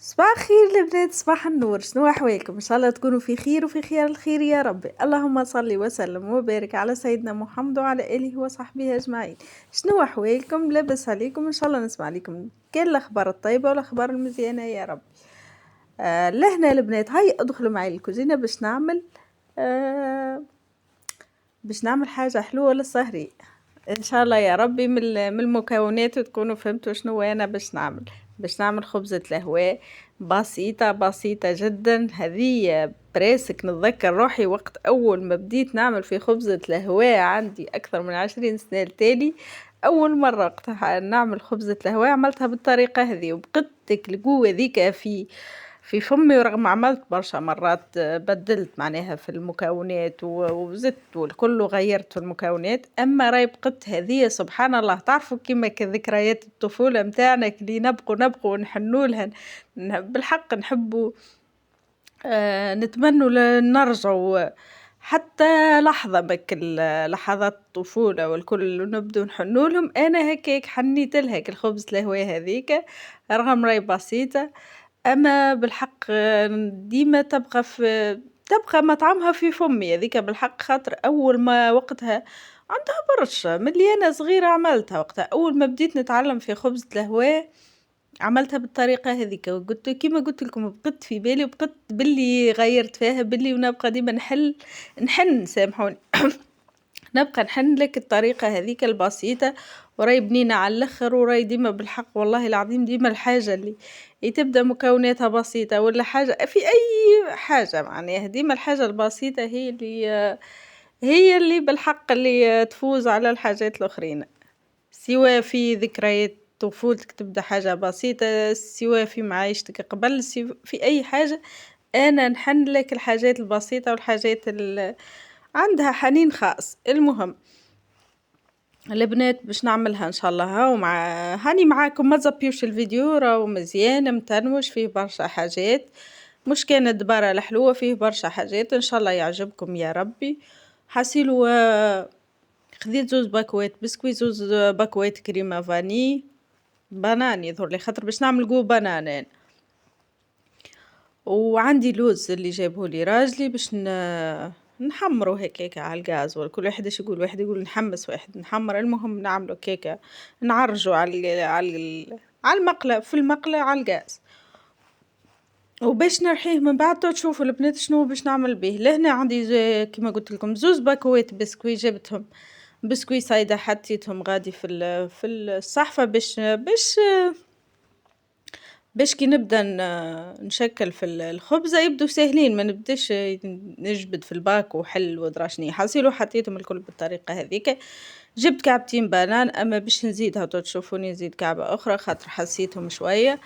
صباح الخير البنات، صباح النور. شنو احوالكم؟ ان شاء الله تكونوا في خير وفي خير الخير يا ربي. اللهم صل وسلم وبارك على سيدنا محمد وعلى اله وصحبه اجمعين. شنو احوالكم؟ لاباس عليكم؟ ان شاء الله نسمع عليكم كان الاخبار الطيبه والاخبار المزيانه يا رب. لهنا البنات، هاي ادخلوا معي الكوزينه آه باش نعمل حاجه حلوه للسهري ان شاء الله يا ربي. من المكونات تكونوا فهمتوا شنو انا باش نعمل خبزة الهواء بسيطة بسيطة جدا. هذه براسك نتذكر روحي وقت اول ما بديت نعمل في خبزة الهواء عندي اكثر من 20 سنة التالي. اول مرة وقتها نعمل خبزة الهواء عملتها بالطريقة هذه وبقدتك القوة ذيك في فمي، ورغم عملت برشا مرات بدلت معناها في المكونات وزدت والكل غيرت في المكونات، اما راي بقت هذه سبحان الله. تعرفوا كيما كذكريات الطفولة متاعنا اللي نبقوا ونحنوا لها. بالحق نحبوا نتمنوا نرجعوا حتى لحظة لحظات الطفولة والكل نبدو نحنوا لهم. انا هكاك حنيت لها الخبز الهواء هذيك رغم راي بسيطة، أما بالحق ديما تبقى مطعمها في فمي هذيك بالحق. خاطر أول ما وقتها عندها برشا من اللي أنا صغيرة عملتها وقتها أول ما بديت نتعلم في خبزة الهواء عملتها بالطريقة هذيك. وقلت كيما قلت لكم بقت في بالي وبقت باللي غيرت فيها باللي ونبقى ديما نحن سامحوني نبقى نحن لك الطريقة هذيك البسيطة وراي بنينة على الاخر. وراي ديما بالحق والله العظيم ديما الحاجة اللي تبدا مكوناتها بسيطة ولا حاجة في اي حاجة معناها ديما الحاجة البسيطة هي اللي بالحق اللي تفوز على الحاجات الاخرين. سواء في ذكريات طفولتك تبدا حاجة بسيطة، سواء في معايشتك قبل، في اي حاجة. انا نحن لك الحاجات البسيطة والحاجات عندها حنين خاص. المهم البنات باش نعملها ان شاء الله ها هاني معاكم. ما تزبيوش الفيديو راهو مزيان متنوش فيه برشا حاجات، مش كان الدبارة الحلوة فيه برشا حاجات ان شاء الله يعجبكم يا ربي. حاسيلو خذيت 2 باكوات بسكويت، 2 باكوات كريمة فاني، بنان يظهر لي خاطر باش نعمل جو بنانين. وعندي لوز اللي جابه لي راجلي باش نحمره هكاكا على الغاز، وكل واحد ايش يقول، واحد يقول نحمس واحد نحمر. المهم نعمله كيكه نعرجه على المقله، في المقله على الغاز وباش نرحيه من بعد. تشوفوا البنات شنو باش نعمل به. لهنا عندي كما قلت لكم 2 باكوات بسكوي، جبتهم بسكوي سايدة حطيتهم غادي في الصحفة باش كي نبدا نشكل في الخبزة يبدو ساهلين، ما نبداش نجبد في الباك وحل ودراشني. حاسيلو حطيتهم الكل بالطريقة هذيك. جبت كعبتين بنان، اما باش نزيدها تشوفوني نزيد كعبة اخرى خاطر حسيتهم شوية.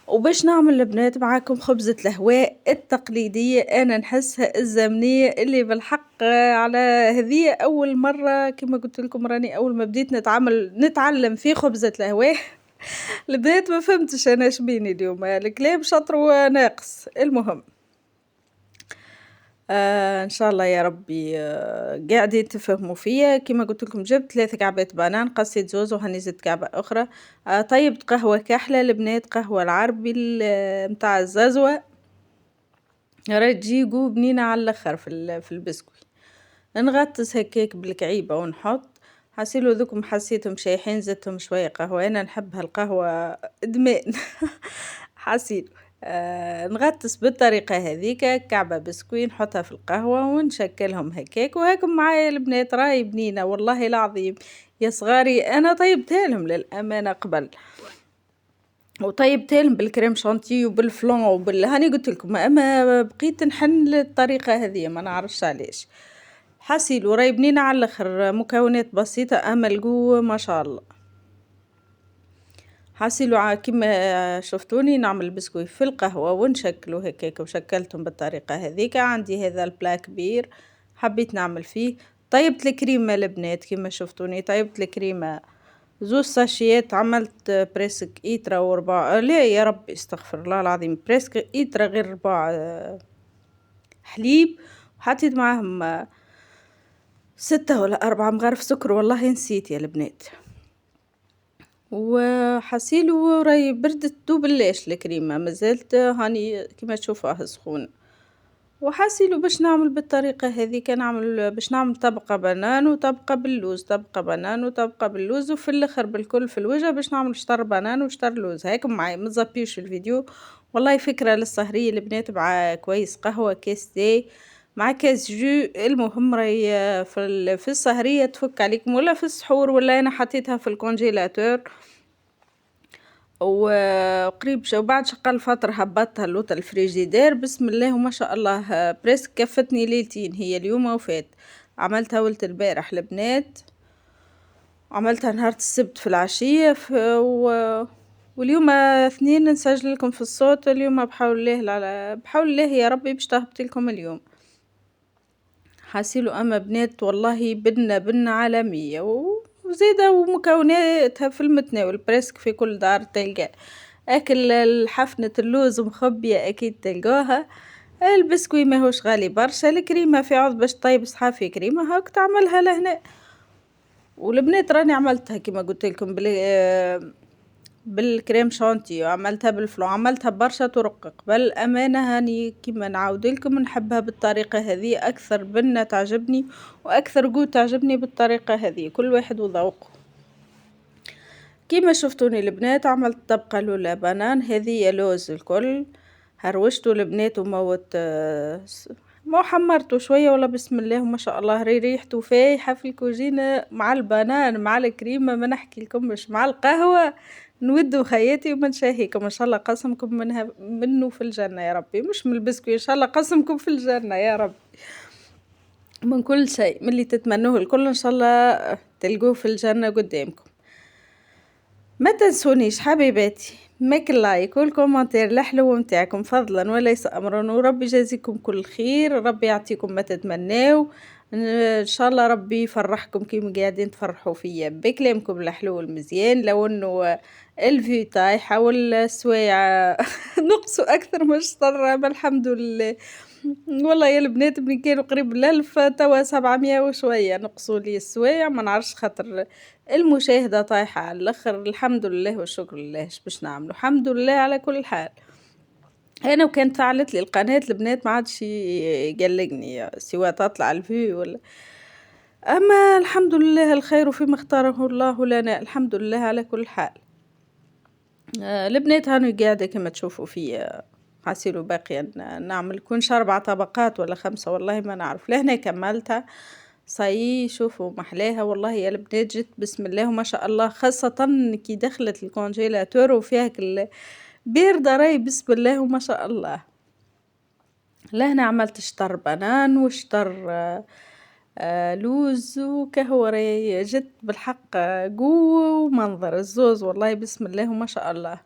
وباش نعمل البنات معاكم خبزة الهواء التقليدية انا نحسها الزمنية اللي بالحق على هذه اول مرة. كما قلت لكم راني اول ما بديت نتعلم في خبزة الهواء البنات ما فهمتش انا شبيني اليوم الكلام شطر وناقص. المهم ان شاء الله يا ربي قاعدين تفهموا فيا. كما قلت لكم جبت 3 كعبات بنان، قصيت زوز وهني زدت كعبة اخرى. طيبت قهوة كحلة البنات، قهوة العربي متاع الززوة راهي تجي قو بنينة على الاخر في البسكوي. نغطس هكاك بالكعيبة ونحط. حسيلو ذوكم حسيتهم شايحين زدتهم شوية قهوة، انا نحب هالقهوة ادمان حسيلو. نغطس بالطريقة هذيك كعبة بسكوي نحطها في القهوة ونشكلهم هكاك. وهاكم معايا البنات راهي بنينة والله العظيم يا صغاري. انا طيبتها لهم للامانة قبل، وطيبتها لهم بالكريم شانتي وبالفلون هاني قلت لكم، اما بقيت نحن للطريقة هذه ما نعرفش علاش. حسيلو راهي بنينة على الاخر، مكونات بسيطة اما القوة ما شاء الله. حاسيلو كيما شفتوني نعمل بسكوي في القهوة ونشكله هكاك، وشكلتهم بالطريقة هذيك. عندي هذا البلا كبير حبيت نعمل فيه. طيبت الكريمة البنات كيما شفتوني، طيبت الكريمة 2 ساشيات، عملت بريسك إيترا وربع لا يا ربي استغفر الله العظيم، بريسك إيترا غير ربع حليب، وحطيت معاهم 6 ولا 4 مغارف سكر والله نسيت يا البنات. وحسيلو راهي بردت دوبلاش الكريمة مازالت هاني كيما تشوفوها سخونة، وحاسيلو باش نعمل بالطريقة هاذيكا نعمل باش نعمل طبقة بنان وطبقة باللوز، طبقة بنان وطبقة باللوز وفي اللخر بالكل في الوجه باش نعمل شطر بنان وشطر لوز، هاكم معايا متزبيوش الفيديو، والله فكرة للسهرية البنات مع كويس قهوة كاس تاي مع كاس جو، المهم راهي في السهرية تفك عليكم ولا في السحور ولا أنا حطيتها في الكونجيلاتور. وقريب وبعد شقال فترة هبطتها لوطا الفريجيدير بسم الله وما شاء الله بريسك كفتني ليلتين هي اليوم وفات، عملتها ولت البارح البنات، عملتها نهار السبت في العشية واليوم اثنين نسجل لكم في الصوت اليوم بحول الله بحول الله يا ربي باش تهبط لكم اليوم. حاسيلو اما بنات والله بنة عالمية وزيادة ومكوناتها في المتناول بريسك في كل دار تلقى اكل الحفنة اللوز مخبية اكيد تلقاها، البسكوي ماهوش غالي برشا، الكريمة في عوض باش طيب صحافي كريمة هاك تعملها لهنا، والبنات راني عملتها كيما قلت لكم بالكريم شانتي وعملتها بالفلو عملتها برشا طرق قبل أمانة هاني كيما نعاود لكم نحبها بالطريقة هذه أكثر بنة تعجبني وأكثر جود تعجبني بالطريقة هذه كل واحد وذوقه. كيما شفتوني البنات عملت طبقة الأولى بنان هذه لوز الكل هروشتو البنات وموت ما حمرته شوية ولا بسم الله وما شاء الله ريحته فايحة في الكوجينة مع البنان مع الكريمة ما نحكي لكمش مع القهوة نودو خياتي وما نشاهيكم ان شاء الله قسمكم منه في الجنة يا ربي مش من البسكوي ان شاء الله قسمكم في الجنة يا رب من كل شيء من اللي تتمنوه الكل ان شاء الله تلقوه في الجنة قدامكم. ما تنسونيش حبيباتي ماك اللايك والكومنتير الحلو متاعكم فضلا وليس امرا وربي يجازيكم كل خير ربي يعطيكم ما تتمناو ان شاء الله ربي يفرحكم كيما قاعدين تفرحوا فيا بكلامكم الحلو المزيان لو انه الفي طايحه والسوايع نقصوا اكثر من الشطر الحمد لله والله يا البنات من كانوا قريب ل1000 توا 700 وشويه نقصوا لي السوايع ما نعرفش خاطر المشاهدة طايحة على الآخر الحمد لله والشكر لله اش باش نعملوا الحمد لله على كل حال. أنا وكانت فعلت لي القناة البنات ما عادش يقلقني سواء تطلع الفيو ولا أما الحمد لله الخير فيما اختاره الله لنا الحمد لله على كل حال. البنات هانو قاعدة كما تشوفوا فيا حاسيلو باقية نعمل كونش 4 طبقات ولا 5 والله ما نعرف لهنا كملتها صاي شوفوا محلاها والله يا البنات جت بسم الله وما شاء الله خاصة كي دخلت الكونجيلاتور وفيها باردة راي بسم الله وما شاء الله. لهنا عملت شطر بنان وشطر لوز وكهوة راي جت بالحق قوة ومنظر الزوز والله بسم الله وما شاء الله.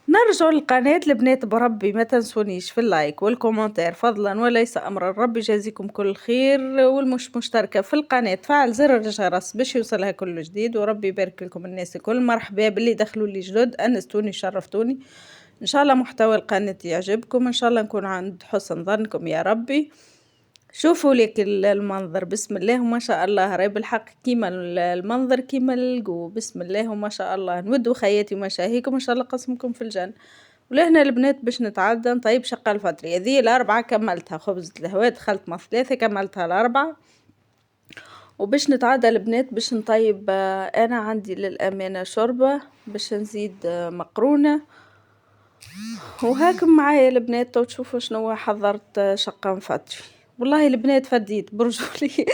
نرجعوا للقناة البنات بربي ما تنسونيش في اللايك والكومنتير فضلا وليس أمرا ربي يجازيكم كل خير والمش مشتركة في القناة فعل زر الجرس باش يوصلها كل جديد وربي يبارك لكم الناس الكل مرحبا باللي دخلوا لي جدد أنستوني شرفتوني إن شاء الله محتوى القناة يعجبكم إن شاء الله نكون عند حسن ظنكم يا ربي. شوفوا لك المنظر بسم الله وما شاء الله راي بالحق كيما المنظر كيما القو بسم الله وما شاء الله نودوا خياتي ومشاهيكم ان شاء الله قسمكم في الجنة. ولهنا البنات باش نتعدى نطيب شقة الفطري هذه الأربعة كملتها خبز الهواء دخلت مع 3 كملتها الأربعة وباش نتعدى البنات باش نطيب أنا عندي للأمانة شوربة باش نزيد مقرونة وهاكم معايا البنات تو تشوفوا شنو حضرت شقة مفطري والله البنات فديت برجولي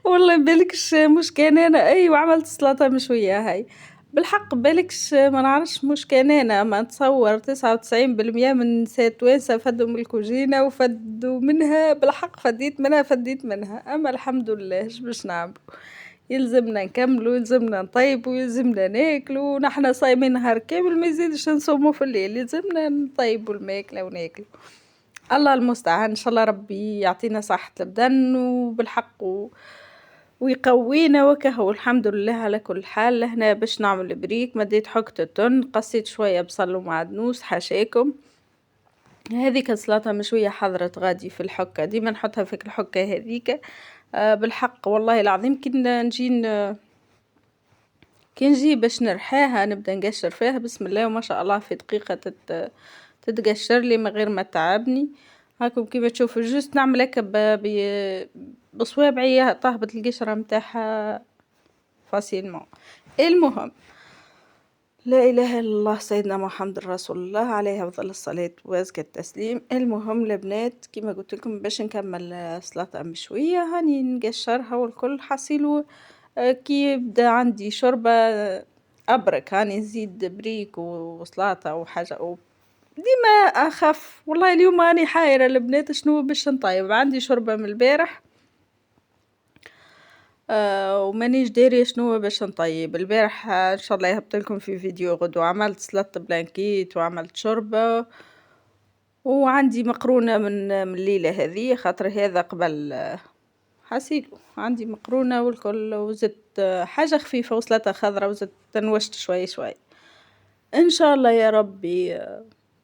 والله بالكش مش كان انا اي وعملت سلطة مشوية هاي بالحق بالكش ما نعرفش مش كان انا ما نتصور 99% من نسات وانسة فدوا من الكوجينة وفدوا منها بالحق فديت منها اما الحمد لله اش باش نعملوا يلزمنا نكملوا يلزمنا نطيبوا يلزمنا ناكلوا ونحنا صايمين نهار كامل ما يزيدش نصوموا في الليل يلزمنا نطيبوا الماكلة وناكلوا الله المستعان ان شاء الله ربي يعطينا صحة البدن وبالحق ويقوينا وكهو الحمد لله على كل حال. لهنا باش نعمل بريك مديت حكة التن قصيت شوية بصل ومعدنوس حاشاكم هذيك السلطة مشوية حضرت غادي في الحكة ديما نحطها في الحكة هذيك بالحق والله العظيم كنا نجي كي نجي باش نرحاها نبدا نقشر فيها بسم الله وما شاء الله في دقيقة تتقشر لي من غير ما تعبني، هاكم كيما تشوفوا جوست نعمل هكا بصوابعي طاهبت القشرة متاعها فاسيلمون. المهم لا اله الا الله سيدنا محمد رسول الله عليه افضل الصلاة وازكى التسليم. المهم البنات كيما قلت لكم باش نكمل سلطة مشوية هاني نقشرها والكل حصيلو كي يبدا عندي شوربة ابرك هاني نزيد بريك وسلطة وحاجة ديما اخف. والله اليوم راني حايرة البنات شنو باش نطيب، عندي شوربة من البارح ومانيش دارية شنو باش نطيب. البارح ان شاء الله يهبط لكم في فيديو غدوة عملت سلطة بلانكيت وعملت شوربة وعندي مقرونة من الليلة هذه خاطر هذا قبل حاسيلو عندي مقرونة والكل وزدت حاجة خفيفة وسلطة خضرة وزدت تنوشت شوي شوي ان شاء الله يا ربي.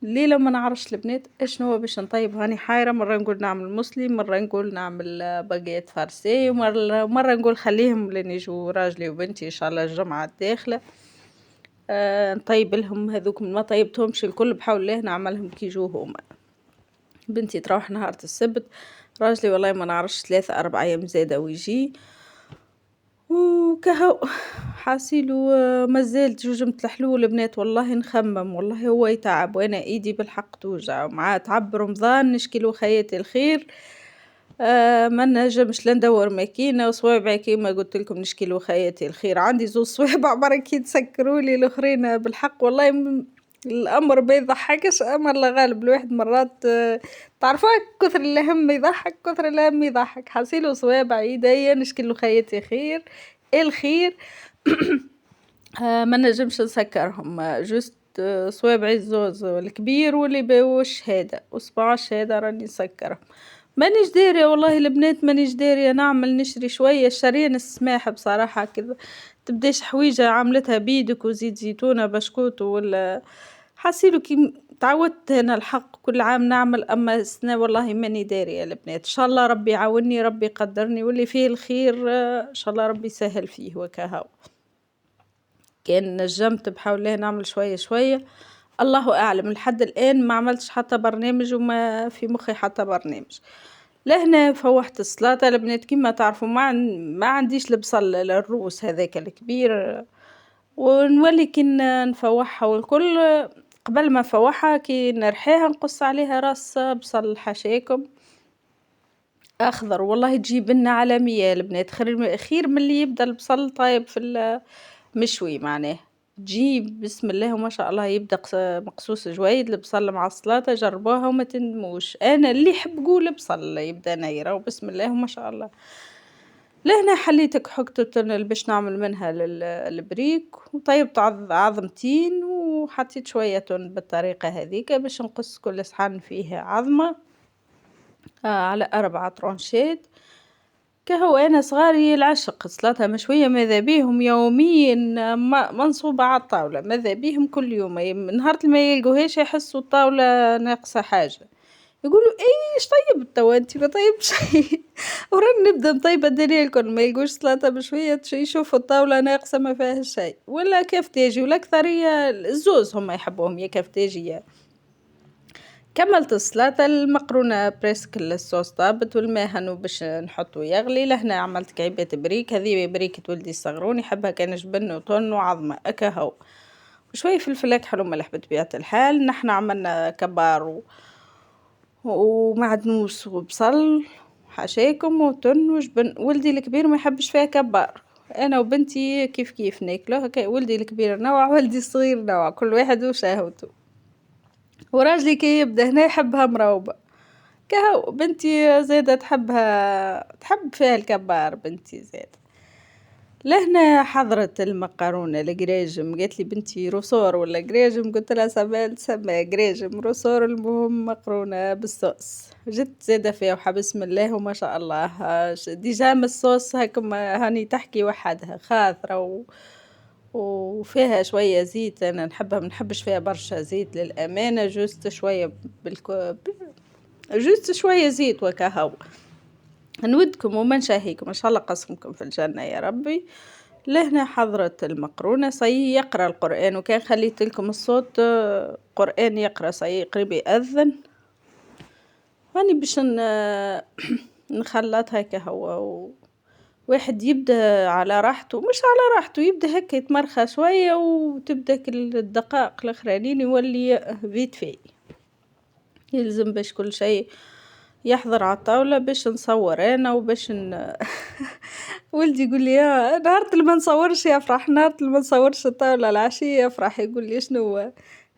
الليلة ما نعرفش البنات اشنو باش نطيب هاني حايرة، مرة نقول نعمل مسلي مرة نقول نعمل باقيت فارسي ومرة نقول خليهم لين يجوا راجلي وبنتي ان شاء الله الجمعة الداخلة نطيب لهم هذوك ما طيبتهمش الكل بحول الله نعملهم كي يجوا هما. بنتي تروح نهار السبت راجلي والله ما نعرفش 3-4 أيام زادة ويجي وكهو حاسيلو مازال جوج الحلول البنات والله نخمم والله هو يتعب وانا ايدي بالحق توجع مع تعب رمضان نشكيلو خياتي الخير ما نجمش لا ندور ماكينه وصوابعي كيما قلت لكم نشكيلو خياتي الخير عندي زوج صوابع برك يتسكروا لي الاخرين بالحق والله الامر ما يضحكش امر لا غالب الواحد مرات تعرفوا كثر الهم يضحك كثر الهم يضحك حاسيلو صوابع ايديا نشكيلو خياتي خير الخير ما نجمش نسكرهم جوست صوابعي الزوز الكبير واللي باوش هذا وصباعش هذا راني نسكرهم. مانيش دارية والله البنات مانيش دارية نعمل نشري شوية شارية السماحة بصراحة كذا تبداش حويجة عملتها بيدك وزيت زيتونة بشكوت ولا حاسيلو كي تعودت أنا الحق كل عام نعمل أما السنة والله ماني دارية البنات. إن شاء الله ربي يعاوني ربي يقدرني واللي فيه الخير إن شاء الله ربي يسهل فيه وكهو. كان نجمت بحول الله نعمل شوية شوية الله أعلم لحد الآن ما عملتش حتى برنامج وما في مخي حتى برنامج. لهنا فوحت السلطة البنات كيما تعرفوا ما عنديش البصل الروس هذاك الكبير ونولي كي نفوحها والكل قبل ما نفوحها كي نرحيها نقص عليها راس بصل حشاكم أخضر والله تجيب لنا عالمية البنات خير من اللي يبدأ البصل طايب في مشوي معناه تجيب بسم الله وما شاء الله يبدأ مقصوص جويد البصل مع السلطة جربوها وما تندموش. أنا اللي يحب قول بصل يبدأ نيرة وبسم الله وما شاء الله. لهنا حليتك حكتة باش نعمل منها البريك وطيبت عظمتين وحطيت شوية بالطريقة هذيك باش نقص كل صحن فيه عظمة على 4 طرونشات كهو. أنا صغاري العشق سلطة مشوية ماذا بيهم يوميا منصوبة على الطاولة ماذا بيهم كل يوم نهار ما يلقوهاش يحسوا الطاولة ناقصة حاجة يقولوا ايش طيب توا انت ما طيب شيء وراني نبدا نطيب الدنيا الكل ما يلقوش سلطة مشوية يشوفوا الطاولة ناقصة ما فيها شيء ولا كفتاجي ولا أكثرية الزوز هم يحبوهم يا كفتاجي. كملت السلطة المقرونة بريسك الصوص طابت والماء هنو باش نحطو يغلي. لهنا عملت كعيبات بريك هذه بريكة ولدي الصغرون يحبها كان جبن وطن وعظمة اكاهو وشوية فلفل اكحل وملح بطبيعة الحال. نحنا عملنا كبار ومعدنوس وبصل وحشاكم وتن وجبن. ولدي الكبير ما يحبش فيها كبار انا وبنتي كيف كيف ناكلوها ولدي الكبير نوع ولدي الصغير نوع كل واحد وشهوته وراجلي كي يبدا هنا يحبها مروبة كهو. بنتي زادة تحب فيها الكبار بنتي زادة. لهنا حضرت المقارونة القراجم قالت لي بنتي روسور ولا قراجم قلت لها سما قراجم روسور المهم مقرونة بالصوص جت زادة فيها وحبسم الله وما شاء الله ديجا من الصوص هكم هاني تحكي وحدها خاطرة وفيها شوية زيت أنا نحبها منحبش فيها برشا زيت للأمانة جوست شوية جوست شوية زيت وكهو. نودكم وما نشاهيكم إن شاء الله قسمكم في الجنة يا ربي. لهنا حضرت المقرونة صي يقرأ القرآن، وكان خليت لكم الصوت قرآن يقرأ صي قريب يأذن، هاني باش نخلط هكا هو واحد يبدا على راحته مش على راحته يبدا هكا يتمرخى شوية وتبدا الدقائق الأخرانيين يولي فيت في، يلزم باش كل شيء يحضر على الطاولة باش نصور أنا وباش ولدي يقول لي نهار اللي ما نصورش يفرح، نهار اللي ما نصورش الطاولة العشية يفرح يقول لي شنو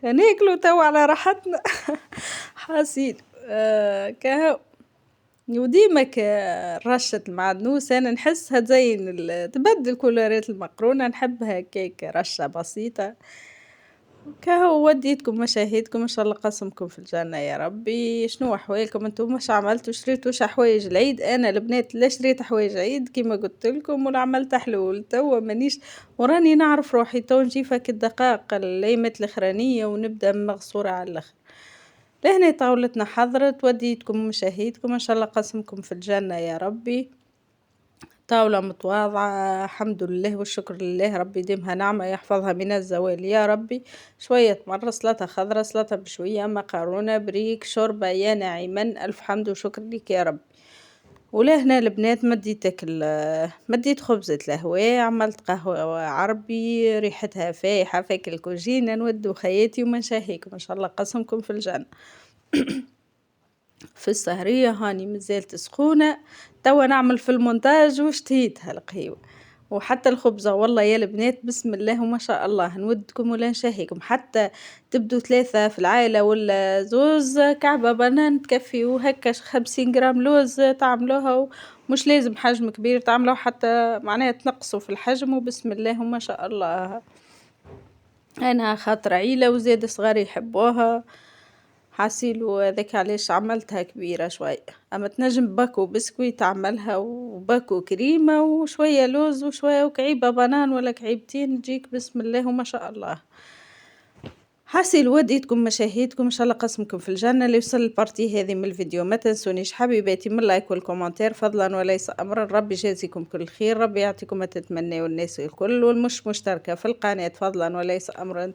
ناكلو توا على راحتنا حاسين كهو وديما رشة المعدنوس أنا نحسها تزين تبدل كولورات المقرونة نحبها هكاك رشة بسيطة، كهو وديتكم مشاهدكم إن شاء الله قسمكم في الجنة يا ربي، شنو أحوالكم انتم مش عملتوا شريتوش حوايج العيد؟ أنا البنات لا شريت حوايج عيد كيما قلت لكم ولا عملت حلول توا مانيش وراني نعرف روحي تو نجي فك الدقائق الأيامات الأخرانية ونبدأ مغصورة على الآخر. لهنا طاولتنا حضرت وديتكم مشاهدكم إن شاء الله قسمكم في الجنة يا ربي، طاولة متواضعة الحمد لله والشكر لله ربي يديمها نعمة يحفظها من الزوال يا ربي، شوية مرة سلطة خضرا سلطة بشوية مقارونة بريك شوربة يا ناعما ألف حمد وشكر لك يا ربي، ولهنا البنات مديت خبزة الهواء عملت قهوة عربي ريحتها فايحة فاك الكوجينة نودو خياتي وما نشهيكم إن شاء الله قسمكم في الجنة. في السهرية هاني مازالت سخونة توا نعمل في المونتاج واشتهيتها القهيوة وحتى الخبزة والله يا البنات بسم الله وما شاء الله نودكم ولا نشهيكم حتى تبدو 3 في العائلة ولا زوز كعبة بنان تكفي وهكا 50 جرام لوز تعملوها ومش لازم حجم كبير تعملوه حتى معناها تنقصوا في الحجم وبسم الله وما شاء الله، أنا خاطر عيلة وزاد صغار يحبوها حاسيلو هذاك علاش عملتها كبيرة شوية، أما تنجم باكو بسكويت تعملها وباكو كريمة وشوية لوز وشوية وكعيبة بنان ولا كعيبتين تجيك بسم الله وما شاء الله. حاسي وديتكم مشاهدكم ان شاء الله قسمكم في الجنه اللي وصل البارتي هذه من الفيديو ما تنسونيش حبيباتي من لايك والكومنتير فضلا وليس امرا ربي يجازيكم كل خير ربي يعطيكم ما تتمنوا الناس الكل والمش مشتركه في القناه فضلا وليس امرا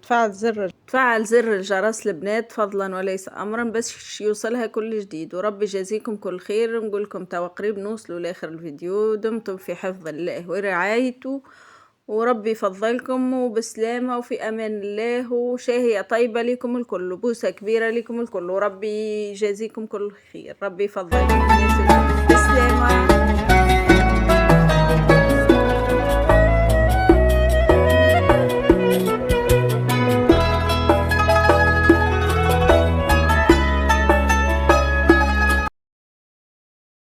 تفعل زر الجرس البنات فضلا وليس امرا باش يوصلها كل جديد وربي يجازيكم كل خير نقول لكم توا قريب نوصلوا لاخر الفيديو دمتم في حفظ الله ورعايته وربي يفضلكم وبسلامة وفي أمان الله وشاهية طيبة لكم الكل وبوسة كبيرة لكم الكل وربي يجازيكم كل خير ربي يفضلكم بسلامة.